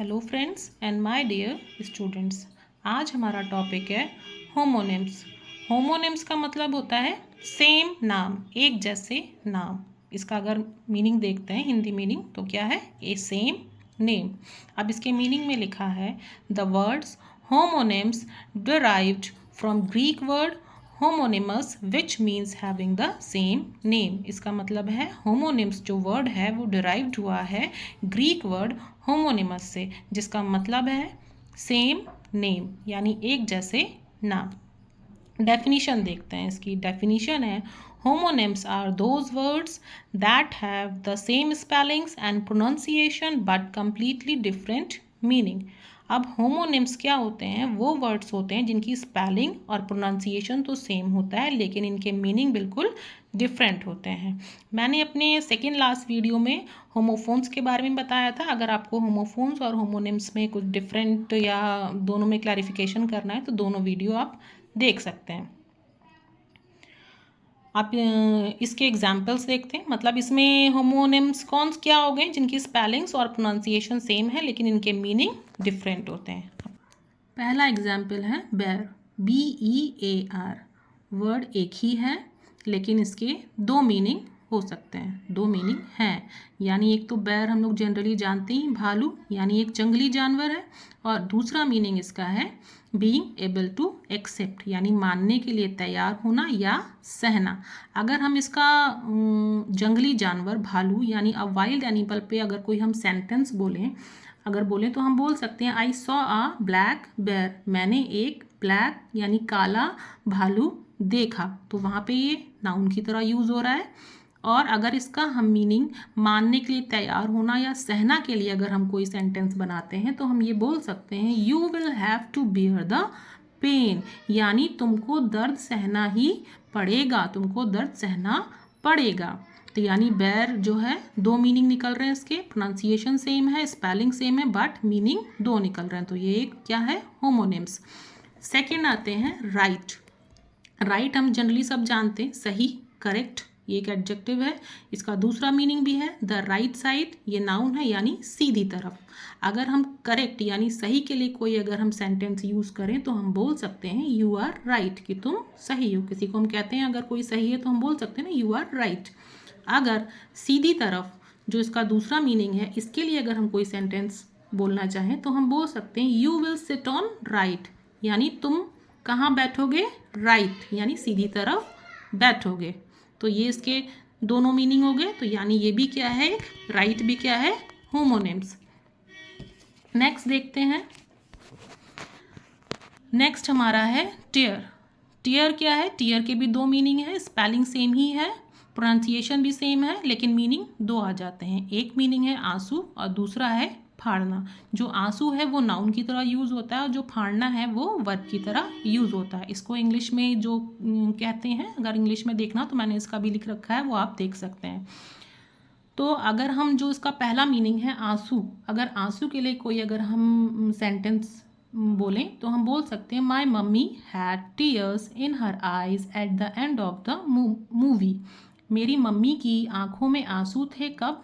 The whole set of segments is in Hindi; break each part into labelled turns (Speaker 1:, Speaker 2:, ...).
Speaker 1: Hello friends and my dear students. आज हमारा टॉपिक है होमोनिम्स। होमोनिम्स का मतलब होता है सेम नाम, एक जैसे नाम। इसका अगर मीनिंग देखते हैं, हिंदी मीनिंग, तो क्या है? ए सेम नेम। अब इसके मीनिंग में लिखा है the words homonyms derived from Greek word homonymous which means having the same name. इसका मतलब है होमोनिम्स जो वर्ड है वो डिराइव्ड हुआ है ग्रीक वर्ड होमोनिमस से, जिसका मतलब है सेम नेम, यानी एक जैसे नाम। डेफिनीशन देखते हैं। इसकी डेफिनीशन है homonyms are those words that have the same spellings and pronunciation but completely different meaning. अब होमोनिम्स क्या होते हैं? वो वर्ड्स होते हैं जिनकी स्पेलिंग और प्रोनाउंसिएशन तो सेम होता है, लेकिन इनके मीनिंग बिल्कुल डिफरेंट होते हैं। मैंने अपने सेकेंड लास्ट वीडियो में होमोफोन्स के बारे में बताया था। अगर आपको होमोफोन्स और होमोनिम्स में कुछ डिफरेंट या दोनों में क्लैरिफिकेशन करना है तो दोनों वीडियो आप देख सकते हैं। आप इसके एग्जाम्पल्स देखते हैं। मतलब इसमें होमोनिम्स कौन क्या हो गए जिनकी स्पेलिंग्स और प्रोनाउंसिएशन सेम है लेकिन इनके मीनिंग डिफरेंट होते हैं। पहला एग्जाम्पल है बेर, BEAR। वर्ड एक ही है लेकिन इसके दो मीनिंग हो सकते हैं, दो मीनिंग हैं। यानी एक तो बेर हम लोग जनरली जानते हैं भालू, यानी एक जंगली जानवर है, और दूसरा मीनिंग इसका है बीइंग एबल टू एक्सेप्ट, यानी मानने के लिए तैयार होना या सहना। अगर हम इसका जंगली जानवर भालू यानी अ वाइल्ड एनिमल पे अगर कोई हम सेंटेंस बोलें तो हम बोल सकते हैं आई सॉ अ ब्लैक बेर। मैंने एक ब्लैक यानी काला भालू देखा, तो वहाँ पे ये नाउन की तरह यूज़ हो रहा है। और अगर इसका हम मीनिंग मानने के लिए तैयार होना या सहना के लिए अगर हम कोई सेंटेंस बनाते हैं तो हम ये बोल सकते हैं you will have to bear the pain, यानी तुमको दर्द सहना ही पड़ेगा, तुमको दर्द सहना पड़ेगा। तो यानी बेर जो है दो मीनिंग निकल रहे हैं इसके, प्रोनाउंसिएशन सेम है, स्पेलिंग सेम है, बट मीनिंग दो निकल रहे हैं। तो ये एक क्या है? होमोनिम्स। सेकेंड आते हैं राइट। राइट हम जनरली सब जानते हैं, सही, करेक्ट, ये एक एडजेक्टिव है। इसका दूसरा मीनिंग भी है द राइट साइड, ये नाउन है यानी सीधी तरफ। अगर हम करेक्ट यानी सही के लिए कोई अगर हम सेंटेंस यूज़ करें तो हम बोल सकते हैं यू आर राइट, कि तुम सही हो। किसी को हम कहते हैं अगर कोई सही है तो हम बोल सकते हैं ना यू आर राइट। अगर सीधी तरफ जो इसका दूसरा मीनिंग है, इसके लिए अगर हम कोई सेंटेंस बोलना चाहें तो हम बोल सकते हैं you will sit on right, यानी तुम कहाँ बैठोगे? राइट, यानी सीधी तरफ बैठोगे। तो ये इसके दोनों मीनिंग हो गए। तो यानी ये भी क्या है? राइट भी क्या है? होमोनिम्स। नेक्स्ट देखते हैं। नेक्स्ट हमारा है टीयर। टीयर क्या है? टीयर के भी दो मीनिंग है, स्पेलिंग सेम ही है, प्रोनाउंसिएशन भी सेम है, लेकिन मीनिंग दो आ जाते हैं। एक मीनिंग है आंसू और दूसरा है फाड़ना। जो आंसू है वो नाउन की तरह यूज़ होता है और जो फाड़ना है वो वर्ब की तरह यूज़ होता है। इसको इंग्लिश में जो कहते हैं, अगर इंग्लिश में देखना तो मैंने इसका भी लिख रखा है, वो आप देख सकते हैं। तो अगर हम जो इसका पहला मीनिंग है आंसू, अगर आंसू के लिए कोई अगर हम सेंटेंस बोलें तो हम बोल सकते हैं my mummy had tears in her eyes at the end of the movie. मेरी मम्मी की आंखों में आंसू थे, कब?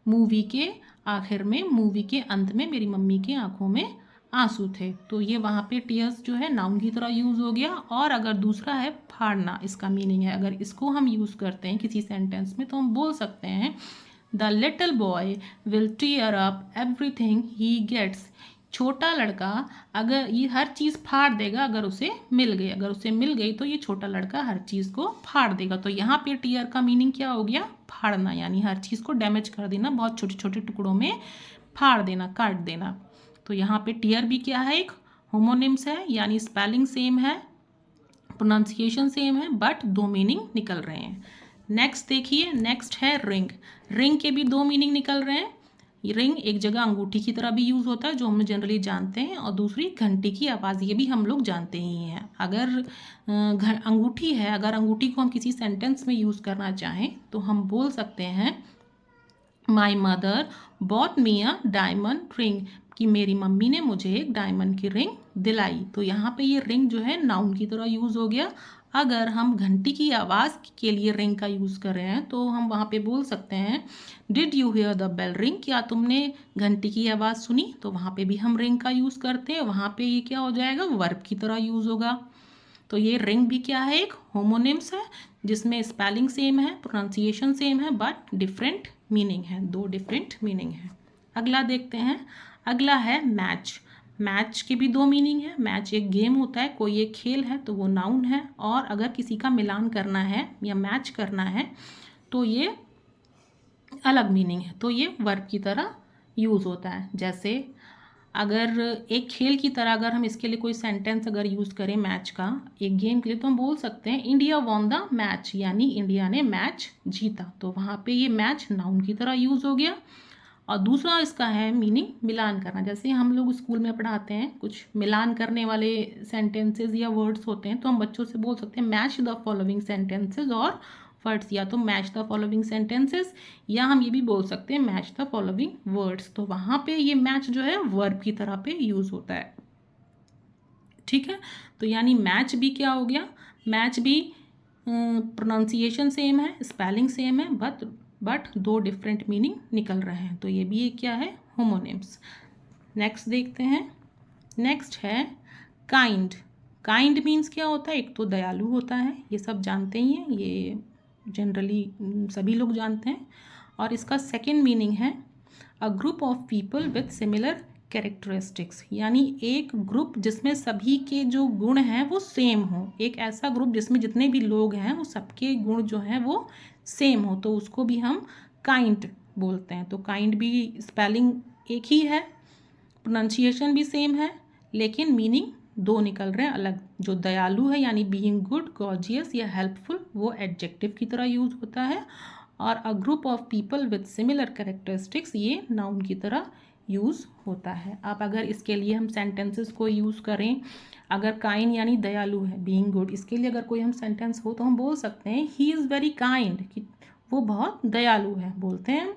Speaker 1: मूवी के आखिर में, मूवी के अंत में मेरी मम्मी की आंखों में आंसू थे। तो ये वहाँ पे टीयर्स जो है नाउन की तरह यूज़ हो गया। और अगर दूसरा है फाड़ना, इसका मीनिंग है, अगर इसको हम यूज़ करते हैं किसी सेंटेंस में तो हम बोल सकते हैं the little boy will tear up everything he gets. छोटा लड़का अगर ये हर चीज़ फाड़ देगा अगर उसे मिल गई, अगर उसे मिल गई तो ये छोटा लड़का हर चीज़ को फाड़ देगा। तो यहाँ पे टीयर का मीनिंग क्या हो गया? फाड़ना, यानी हर चीज़ को डैमेज कर देना, बहुत छोटे छोटे टुकड़ों में फाड़ देना, काट देना। तो यहाँ पे टीयर भी क्या है? एक होमोनिम्स है, यानी स्पेलिंग सेम है, प्रोनाउंसिएशन सेम है, बट दो मीनिंग निकल रहे हैं। नेक्स्ट देखिए, नेक्स्ट है रिंग। रिंग के भी दो मीनिंग निकल रहे हैं। रिंग एक जगह अंगूठी की तरह भी यूज़ होता है जो हम जनरली जानते हैं, और दूसरी घंटी की आवाज़, ये भी हम लोग जानते ही हैं। अगर अंगूठी है, अगर अंगूठी को हम किसी सेंटेंस में यूज़ करना चाहें तो हम बोल सकते हैं my mother bot me a diamond ring. कि मेरी मम्मी ने मुझे एक डायमंड की रिंग दिलाई। तो यहाँ पे ये रिंग जो है नाउन की तरह यूज़ हो गया। अगर हम घंटी की आवाज़ के लिए रिंग का यूज़ कर रहे हैं तो हम वहाँ पे बोल सकते हैं did you hear the bell ring, क्या तुमने घंटी की आवाज़ सुनी। तो वहाँ पे भी हम रिंग का यूज़ करते हैं, वहाँ पे ये क्या हो जाएगा, वर्ब की तरह यूज़ होगा। तो ये रिंग भी क्या है, एक होमोनिम्स है जिसमें स्पेलिंग सेम है, प्रोनाउंसिएशन सेम है, बट डिफरेंट मीनिंग है, दो डिफरेंट मीनिंग है। अगला देखते हैं, अगला है मैच। मैच के भी दो मीनिंग है। मैच एक गेम होता है, कोई एक खेल है तो वो नाउन है, और अगर किसी का मिलान करना है या मैच करना है तो ये अलग मीनिंग है, तो ये वर्ब की तरह यूज़ होता है। जैसे अगर एक खेल की तरह अगर हम इसके लिए कोई सेंटेंस अगर यूज़ करें मैच का, एक गेम के लिए, तो हम बोल सकते हैं इंडिया वॉन द मैच, यानी इंडिया ने मैच जीता। तो वहाँ पे ये मैच नाउन की तरह यूज़ हो गया। और दूसरा इसका है मीनिंग मिलान करना। जैसे हम लोग स्कूल में पढ़ाते हैं, कुछ मिलान करने वाले सेंटेंसेस या वर्ड्स होते हैं, तो हम बच्चों से बोल सकते हैं मैच द फॉलोइंग सेंटेंसेस और वर्ड्स, या तो मैच द फॉलोइंग सेंटेंसेस, या हम ये भी बोल सकते हैं मैच द फॉलोइंग वर्ड्स। तो वहाँ पे ये मैच जो है वर्ब की तरह पे यूज़ होता है। ठीक है, तो यानी मैच भी क्या हो गया, मैच भी प्रोनाउंसिएशन सेम है, स्पेलिंग सेम है, बट दो डिफरेंट मीनिंग निकल रहे हैं। तो ये भी एक क्या है, होमोनिम्स। नेक्स्ट देखते हैं, नेक्स्ट है काइंड। काइंड मीन्स क्या होता है, एक तो दयालु होता है, ये सब जानते ही हैं, ये जनरली सभी लोग जानते हैं। और इसका सेकेंड मीनिंग है a group of people with similar characteristics, यानी एक ग्रुप जिसमें सभी के जो गुण हैं वो सेम हो। एक ऐसा ग्रुप जिसमें जितने भी लोग हैं वो सबके गुण जो हैं वो सेम हो, तो उसको भी हम काइंड बोलते हैं। तो काइंड भी स्पेलिंग एक ही है, प्रोनाउंसिएशन भी सेम है, लेकिन मीनिंग दो निकल रहे हैं अलग। जो दयालु है यानी बीइंग गुड, गॉर्जियस या हेल्पफुल, वो एडजेक्टिव की तरह यूज होता है, और a group of people with similar characteristics ये नाउन की तरह यूज़ होता है। अब अगर इसके लिए हम सेंटेंसेस को यूज़ करें, अगर काइंड यानी दयालु है, बीइंग गुड, इसके लिए अगर कोई हम सेंटेंस हो तो हम बोल सकते हैं ही इज़ वेरी काइंड, कि वो बहुत दयालु है, बोलते हैं।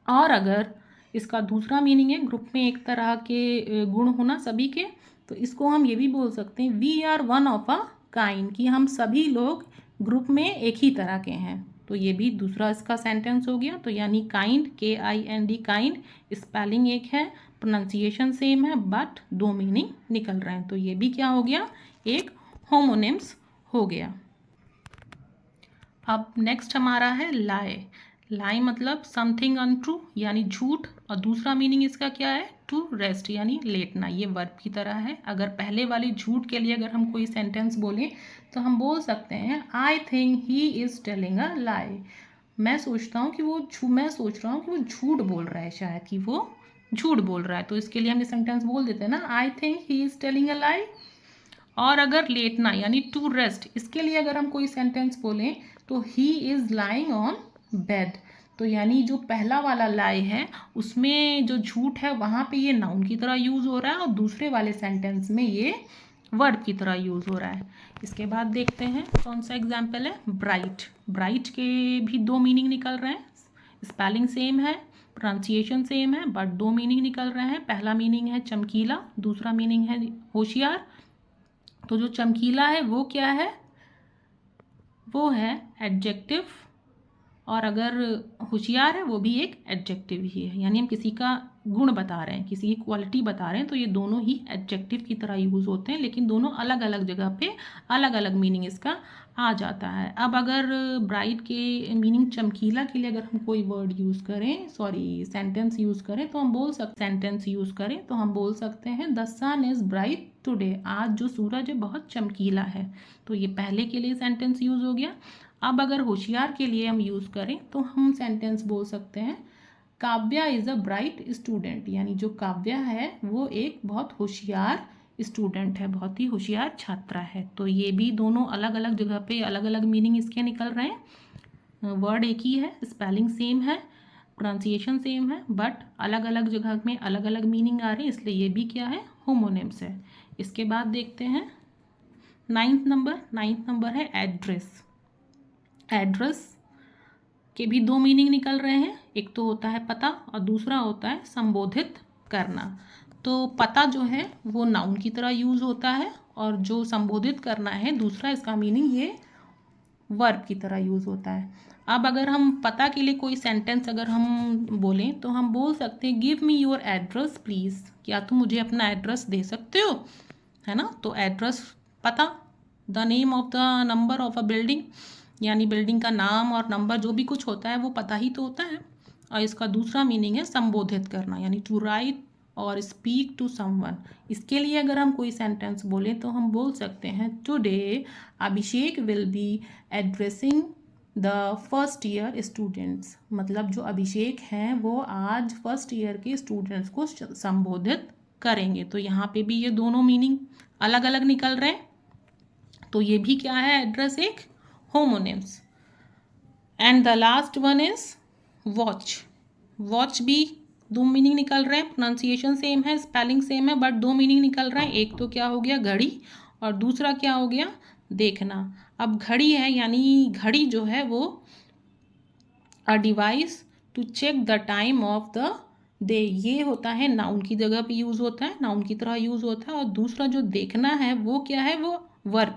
Speaker 1: और अगर इसका दूसरा मीनिंग है ग्रुप में एक तरह के गुण होना सभी के, तो इसको हम ये भी बोल सकते हैं we are one of a kind, कि हम सभी लोग ग्रुप में एक ही तरह के हैं। तो ये भी दूसरा इसका सेंटेंस हो गया। तो यानी काइंड, KIND, काइंड, स्पेलिंग एक है, प्रोनाउंसिएशन सेम है, बट दो मीनिंग निकल रहे हैं। तो ये भी क्या हो गया, एक होमोनिम्स हो गया। अब नेक्स्ट हमारा है लाई। लाई मतलब समथिंग अनट्रू, यानी झूठ, और दूसरा मीनिंग इसका क्या है, टू रेस्ट, यानी लेटना। ये वर्ब की तरह है। अगर पहले वाली झूठ के लिए अगर हम कोई सेंटेंस बोलें तो हम बोल सकते हैं I think he is telling a lie. मैं सोच रहा हूँ कि वो झूठ बोल रहा है, शायद कि वो झूठ बोल रहा है। तो इसके लिए हम ये सेंटेंस बोल देते हैं ना, I think he is telling a lie. और अगर लेटना यानी टू रेस्ट, इसके लिए अगर हम कोई सेंटेंस बोलें तो he is lying on bed. तो यानी जो पहला वाला लाई है उसमें जो झूठ है वहाँ पे ये नाउन की तरह यूज़ हो रहा है, और दूसरे वाले सेंटेंस में ये वर्ब की तरह यूज़ हो रहा है। इसके बाद देखते हैं कौन सा एग्जाम्पल है, ब्राइट। ब्राइट के भी दो मीनिंग निकल रहे हैं, स्पेलिंग सेम है, प्रोनाउंसिएशन सेम है, बट दो मीनिंग निकल रहे हैं। पहला मीनिंग है चमकीला, दूसरा मीनिंग है होशियार। तो जो चमकीला है वो क्या है, वो है एडजेक्टिव, और अगर होशियार है वो भी एक एडजेक्टिव ही है। यानी हम किसी का गुण बता रहे हैं, किसी की क्वालिटी बता रहे हैं, तो ये दोनों ही एडजेक्टिव की तरह यूज़ होते हैं, लेकिन दोनों अलग अलग जगह पे अलग अलग मीनिंग इसका आ जाता है। अब अगर ब्राइट के मीनिंग चमकीला के लिए अगर हम कोई वर्ड यूज़ करें, सेंटेंस यूज़ करें, तो हम बोल सकते हैं the sun is bright today, आज जो सूरज है बहुत चमकीला है। तो ये पहले के लिए सेंटेंस यूज़ हो गया। अब अगर होशियार के लिए हम यूज़ करें तो हम सेंटेंस बोल सकते हैं Kavya is a bright student, यानी जो काव्या है वो एक बहुत होशियार स्टूडेंट है, बहुत ही होशियार छात्रा है। तो ये भी दोनों अलग अलग जगह पे अलग अलग मीनिंग इसके निकल रहे हैं। वर्ड एक ही है, स्पेलिंग सेम है, प्रोनाउंसिएशन सेम है, बट अलग अलग जगह में अलग अलग मीनिंग आ रहे हैं, इसलिए ये भी क्या है, होमोनिम्स है। इसके बाद देखते हैं नाइन्थ नंबर है एड्रेस। एड्रेस के भी दो मीनिंग निकल रहे हैं, एक तो होता है पता और दूसरा होता है संबोधित करना। तो पता जो है वो नाउन की तरह यूज़ होता है और जो संबोधित करना है दूसरा, इसका मीनिंग ये वर्ब की तरह यूज़ होता है। अब अगर हम पता के लिए कोई सेंटेंस अगर हम बोलें तो हम बोल सकते हैं give me your address please, क्या तुम मुझे अपना एड्रेस दे सकते हो, है ना। तो एड्रेस पता, the name of the number of a building, यानी बिल्डिंग का नाम और नंबर जो भी कुछ होता है वो पता ही तो होता है। और इसका दूसरा मीनिंग है संबोधित करना, यानी टू राइट और स्पीक टू समवन। इसके लिए अगर हम कोई सेंटेंस बोलें तो हम बोल सकते हैं today Abhishek will be addressing the first year students, मतलब जो अभिषेक हैं वो आज फर्स्ट ईयर के स्टूडेंट्स को संबोधित करेंगे। तो यहाँ पे भी ये दोनों मीनिंग अलग अलग निकल रहे हैं। तो ये भी क्या है, एड्रेस एक homonyms. And the last one is watch. Watch भी दो मीनिंग निकल रहे हैं, प्रोनाउंसिएशन सेम है, स्पेलिंग सेम है, बट दो मीनिंग निकल रहे हैं। एक तो क्या हो गया घड़ी और दूसरा क्या हो गया देखना। अब घड़ी है यानी घड़ी जो है वो a device to check the time of the day, ये होता है नाउन की जगह पे यूज़ होता है, नाउन की तरह यूज़ होता है। और दूसरा जो देखना है वो क्या है, वो वर्ब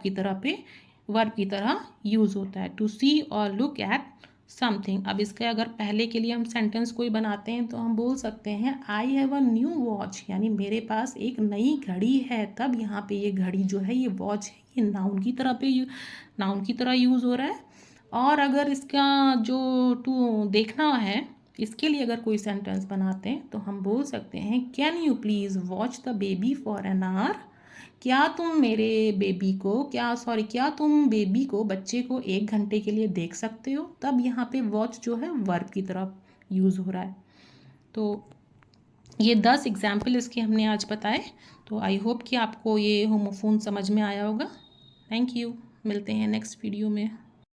Speaker 1: की तरह यूज़ होता है, टू सी और लुक एट समथिंग। अब इसके अगर पहले के लिए हम सेंटेंस कोई बनाते हैं तो हम बोल सकते हैं I have a new watch, यानी मेरे पास एक नई घड़ी है। तब यहाँ पे ये घड़ी जो है ये वॉच है, ये नाउन की तरह यूज़ हो रहा है। और अगर इसका जो टू देखना है, इसके लिए अगर कोई सेंटेंस बनाते हैं तो हम बोल सकते हैं can you please watch the baby for an hour, क्या तुम बेबी को बच्चे को 1 घंटे के लिए देख सकते हो। तब यहाँ पे वॉच जो है वर्ब की तरफ यूज़ हो रहा है। तो ये 10 एग्जाम्पल इसके हमने आज बताए। तो आई होप कि आपको ये होमोफोन समझ में आया होगा। थैंक यू, मिलते हैं नेक्स्ट वीडियो में।